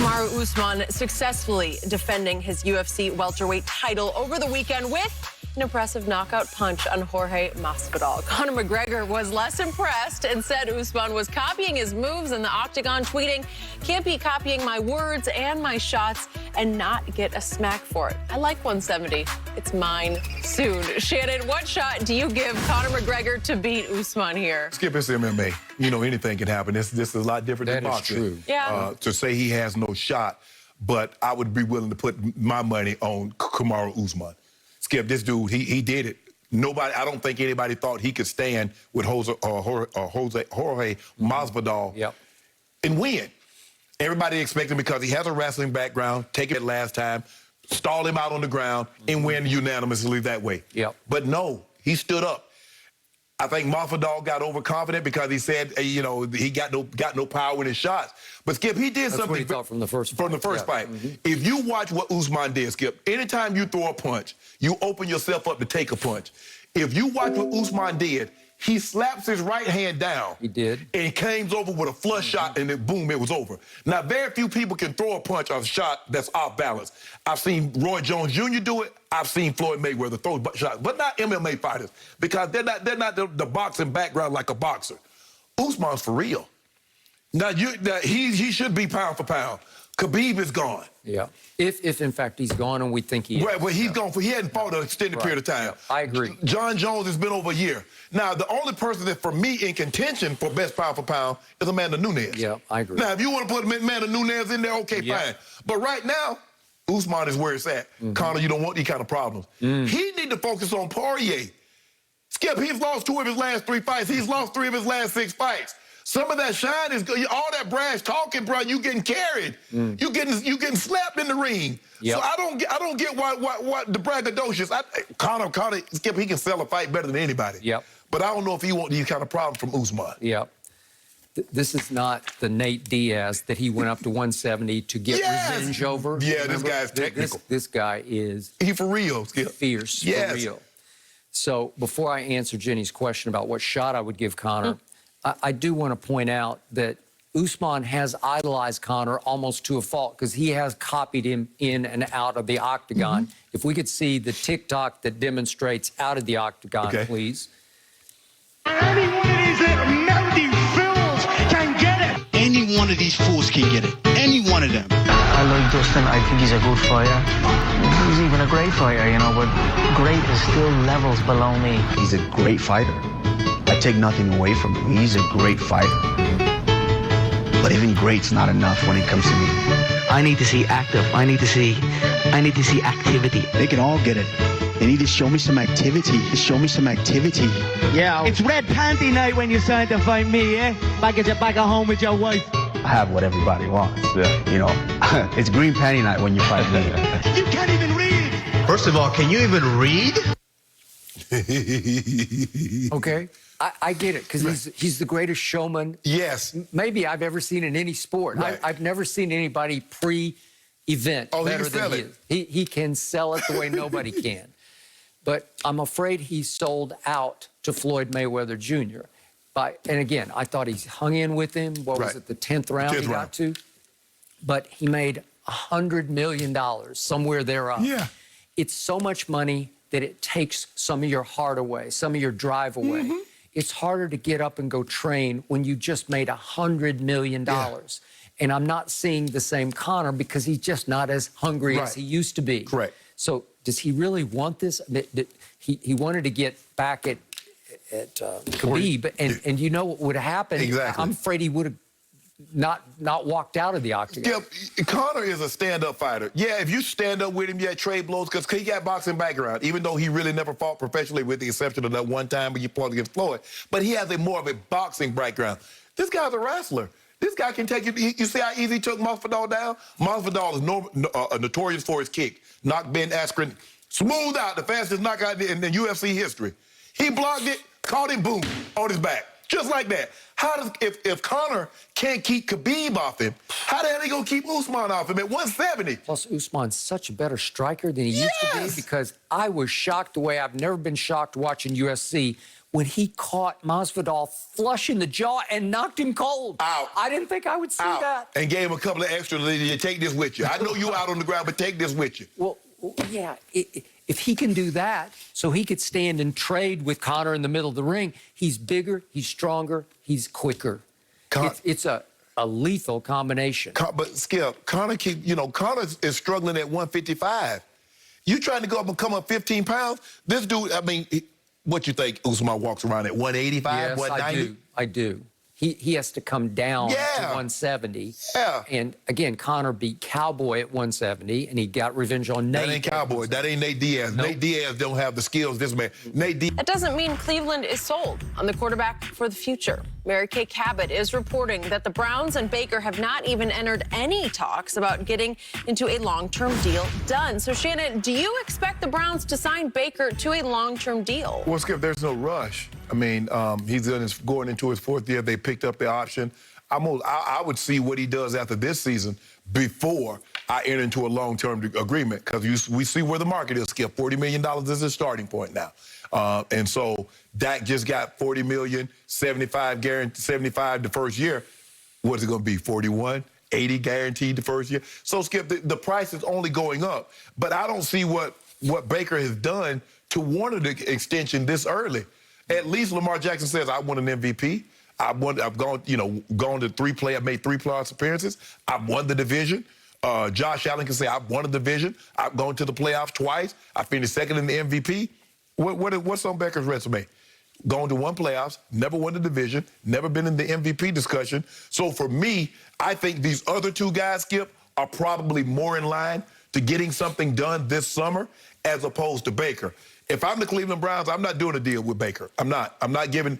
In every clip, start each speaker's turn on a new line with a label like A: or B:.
A: Kamaru Usman successfully defending his UFC welterweight title over the weekend with an impressive knockout punch on Jorge Masvidal. Conor McGregor was less impressed and said Usman was copying his moves in the octagon, tweeting, "Can't be copying my words and my shots and not get a smack for it. I like 170. It's mine soon." Shannon, what shot do you give Conor McGregor to beat Usman here?
B: Skip, it's MMA. You know, anything can happen. This is a lot different than boxing.
C: That is true.
A: Yeah.
B: To say he has no shot, but I would be willing to put my money on Kamaru Usman. Skip, this dude, he did it. Nobody, I don't think anybody thought he could stand with Jorge Masvidal and win. Everybody expected him because he has a wrestling background, take it last time, stall him out on the ground, and win unanimously that way. But no, he stood up. I think Masvidal got overconfident because he said, you know, he got no power in his shots. But Skip, he did something.
C: That's what he thought from the first
B: fight. If you watch what Usman did, Skip, anytime you throw a punch, you open yourself up to take a punch. If you watch what Usman did, he slaps his right hand down.
C: He did.
B: And came over with a flush shot, and then boom, it was over. Now, very few people can throw a punch or a shot that's off balance. I've seen Roy Jones Jr. do it. I've seen Floyd Mayweather throw shots, but not MMA fighters because they're not the boxing background like a boxer. Usman's for real. Now, he should be pound for pound. Khabib is gone.
C: If in fact he's gone, and we think he is.
B: Right, well, he's gone. He hadn't fought an extended period of time.
C: I agree.
B: John Jones has been over a year. Now, the only person that, for me, in contention for best pound for pound is Amanda Nunes.
C: I agree.
B: Now, if you want to put Amanda Nunes in there, okay, fine. But right now, Usman is where it's at. Conor, you don't want these kind of problems. He need to focus on Poirier. Skip, he's lost 2 of his last 3 fights. He's lost 3 of his last 6 fights. Some of that shine is good. All that brash talking, bro, you getting carried. You getting slapped in the ring. So I don't get why the braggadocious. Conor, Skip, he can sell a fight better than anybody. But I don't know if he want these kind of problems from Usman.
C: This is not the Nate Diaz that he went up to 170 to get revenge over.
B: Yeah, this guy's technical.
C: This guy is...
B: He for real, Skip.
C: Fierce, for real. So before I answer Jenny's question about what shot I would give Conor, I do want to point out that Usman has idolized Conor almost to a fault because he has copied him in and out of the octagon. If we could see the TikTok that demonstrates out of the octagon, please.
D: Any one of these little melody fools can get it. Any one of these fools can get it. Any one of them.
E: I like Dustin. I think he's a good fighter. He's even a great fighter, you know, but great is still levels below me.
F: He's a great fighter. I take nothing away from him. He's a great fighter. But even great's not enough when it comes to me.
E: I need to see active. I need to see activity.
F: They can all get it. They need to show me some activity. Show me some activity.
D: Yeah. It's red panty night when you decide to fight me, eh? Back at home with your wife.
F: I have what everybody wants. You know, it's green panty night when you fight me.
D: You can't even read.
F: First of all, can you even read?
C: Okay, I get it, because he's the greatest showman maybe I've ever seen in any sport. I've never seen anybody pre-event better than he is. He can sell it the way nobody can. But I'm afraid he sold out to Floyd Mayweather Jr. And again, I thought he hung in with him. What was it, the 10th round he got to? But he made $100 million, somewhere thereof. It's so much money that it takes some of your heart away, some of your drive away. It's harder to get up and go train when you just made $100 million. And I'm not seeing the same Conor because he's just not as hungry as he used to be. So does he really want this? He wanted to get back at Khabib, and you know what would happen? I'm afraid he would have not walked out of the octagon.
B: Conor is a stand-up fighter. If you stand up with him, trade blows, because he got boxing background, even though he really never fought professionally with the exception of that one time when you fought against Floyd. But he has more of a boxing background. This guy's a wrestler. This guy can take it. You see how easy he took Masvidal down? Masvidal is notorious for his kick. Knocked Ben Askren smooth out, the fastest knockout in the UFC history. He blocked it, caught him, boom, on his back. Just like that. If Conor can't keep Khabib off him, how the hell are they going to keep Usman off him at 170?
C: Plus, Usman's such a better striker than he used to be, because I was shocked the way I've never been shocked watching UFC when he caught Masvidal flush in the jaw and knocked him cold.
B: Out.
C: I didn't think I would see that.
B: And gave him a couple of extra. Take this with you. I know you out on the ground, but take this with you.
C: Well, yeah. If he can do that, so he could stand and trade with Conor in the middle of the ring, he's bigger, he's stronger, he's quicker. It's a lethal combination.
B: But Skip, Conor Conor is struggling at 155. You trying to go up and come up 15 pounds? This dude, I mean, what you think Usman walks around at 185,
C: yes,
B: 190?
C: I do. He has to come down to
B: Yeah. 170.
C: Yeah. And again, Conor beat Cowboy at 170, and he got revenge on Nate.
B: That ain't Cowboy. That ain't Nate Diaz. Nope. Nate Diaz don't have the skills this man. Nate Diaz.
A: That doesn't mean Cleveland is sold on the quarterback for the future. Mary Kay Cabot is reporting that the Browns and Baker have not even entered any talks about getting into a long-term deal done. So, Shannon, do you expect the Browns to sign Baker to a long-term deal?
B: Well, Skip, there's no rush. I mean, he's going into his fourth year. They picked up the option. I would see what he does after this season before I enter into a long-term agreement, because we see where the market is, Skip. $40 million is his starting point now. And so Dak just got $40 million, 75 the first year. What is it going to be, 41? 80 guaranteed the first year? So, Skip, the price is only going up. But I don't see what Baker has done to warrant the extension this early. At least Lamar Jackson says, I won an MVP. I've gone to I've made 3 playoff appearances. I've won the division. Josh Allen can say, I've won a division. I've gone to the playoffs twice. I finished second in the MVP. What's on Baker's resume? Going to 1 playoffs, never won the division, never been in the MVP discussion. So for me, I think these other 2 guys, Skip, are probably more in line to getting something done this summer as opposed to Baker. If I'm the Cleveland Browns, I'm not doing a deal with Baker. I'm not giving,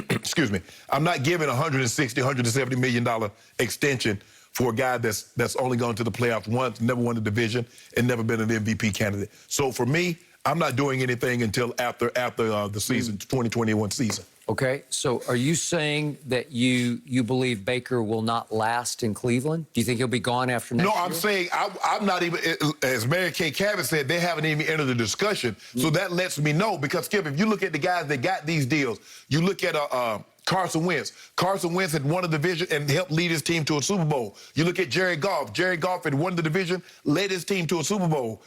B: excuse me, I'm not giving $160, $170 million extension for a guy that's only gone to the playoffs once, never won the division, and never been an MVP candidate. So for me, I'm not doing anything until after the season, 2021 season.
C: Okay, so are you saying that you believe Baker will not last in Cleveland? Do you think he'll be gone after next year?
B: No, I'm saying I'm not even, as Mary Kay Cabot said, they haven't even entered the discussion. So that lets me know, because, Skip, if you look at the guys that got these deals, you look at Carson Wentz. Carson Wentz had won a division and helped lead his team to a Super Bowl. You look at Jared Goff. Jared Goff had won the division, led his team to a Super Bowl.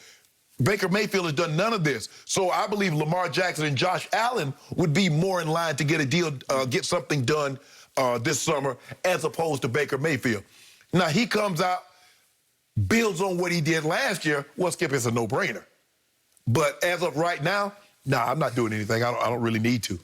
B: Baker Mayfield has done none of this. So I believe Lamar Jackson and Josh Allen would be more in line to get a deal, get something done this summer, as opposed to Baker Mayfield. Now, he comes out, builds on what he did last year. Well, Skip, it's a no-brainer. But as of right now, I'm not doing anything. I don't really need to.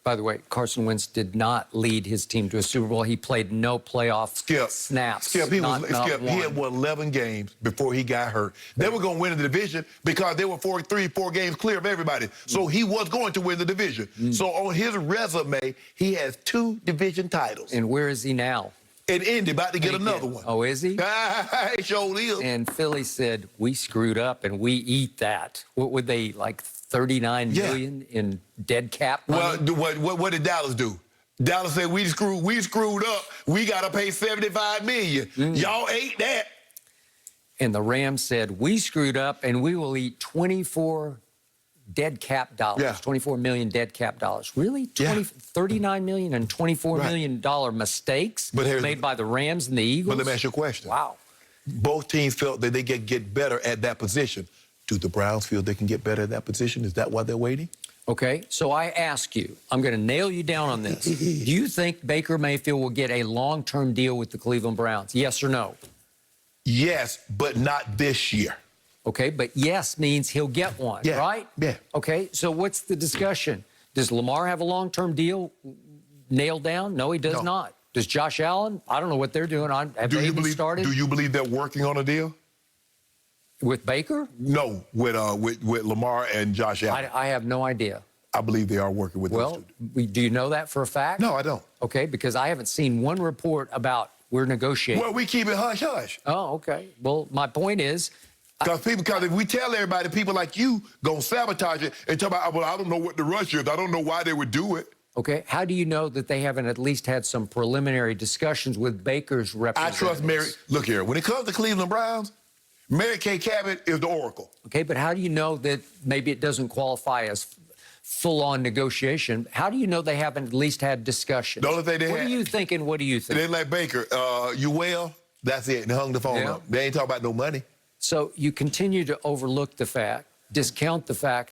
C: By the way, Carson Wentz did not lead his team to a Super Bowl. He played no playoff snaps.
B: Skip, he had won 11 games before he got hurt. They were going to win the division because they were 4 games clear of everybody. So he was going to win the division. So on his resume, he has 2 division titles.
C: And where is he now?
B: In Indy, about to get another one.
C: Oh, is he?
B: He sure is.
C: And Philly said, we screwed up and we eat that. What would they, like 39 million in dead cap money?
B: Well, what did Dallas do? Dallas said, we screwed up. We got to pay $75 million. Y'all ate that.
C: And the Rams said, we screwed up and we will eat 24 dead cap dollars, 24 million dead cap dollars. Really? 39 million and $24 million mistakes made by the Rams and the Eagles?
B: But let me ask you a question.
C: Wow.
B: Both teams felt that they could get better at that position. Do the Browns feel they can get better at that position? Is that why they're waiting?
C: Okay, so I ask you, I'm going to nail you down on this. Do you think Baker Mayfield will get a long-term deal with the Cleveland Browns? Yes or no?
B: Yes, but not this year.
C: Okay, but yes means he'll get one, right?
B: Yeah.
C: Okay, so what's the discussion? Does Lamar have a long-term deal nailed down? No, he does not. Does Josh Allen? I don't know what they're doing. Have they even started?
B: Do you believe they're working on a deal?
C: With Baker?
B: No, with Lamar and Josh Allen.
C: I have no idea.
B: I believe they are working with those two.
C: Well, do you know that for a fact?
B: No, I don't.
C: Okay, because I haven't seen one report about we're negotiating.
B: Well, we keep it hush-hush.
C: Oh, okay. Well, my point is...
B: Because if we tell everybody, people like you gonna sabotage it and talk about, well, I don't know what the rush is. I don't know why they would do it.
C: Okay, how do you know that they haven't at least had some preliminary discussions with Baker's representatives?
B: I trust Mary. Look here, when it comes to Cleveland Browns, Mary Kay Cabot is the oracle.
C: Okay, but how do you know that maybe it doesn't qualify as full-on negotiation? How do you know they haven't at least had discussions?
B: The only thing they
C: What
B: had,
C: are you thinking? What do you think?
B: They like Baker. You well? That's it. And hung the phone up. They ain't talking about no money.
C: So you continue to overlook the fact, discount the fact